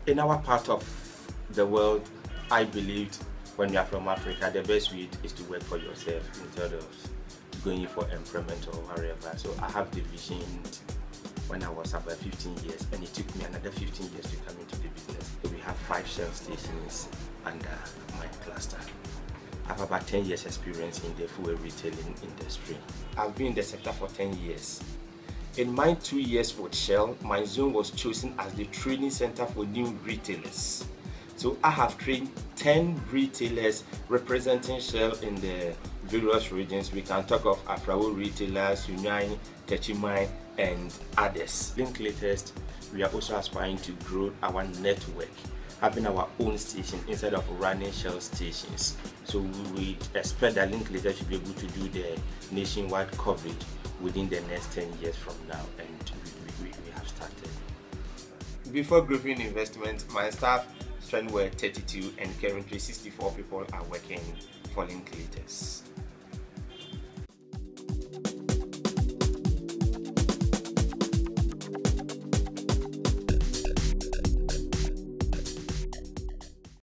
In our part of the world, I believed when you are from Africa, the best way is to work for yourself instead of going for employment or whatever. So I have the vision when I was about 15 years, and it took me another 15 years to come into the business. So we have 5 Shell stations under my cluster. I have about 10 years experience in the fuel retailing industry. I've been in the sector for 10 years. In my 2 years with Shell, my zone was chosen as the training center for new retailers. So I have trained 10 retailers representing Shell in the various regions. We can talk of Afrawo retailers, Sunyani, Techimai, and others. Linklaters, we are also aspiring to grow our network, having our own station instead of running Shell stations. So we expect that Linklaters should be able to do the nationwide coverage within the next 10 years from now, and we have started. Before Griffin Investment, my staff strength were 32, and currently 64 people are working for Linklaters.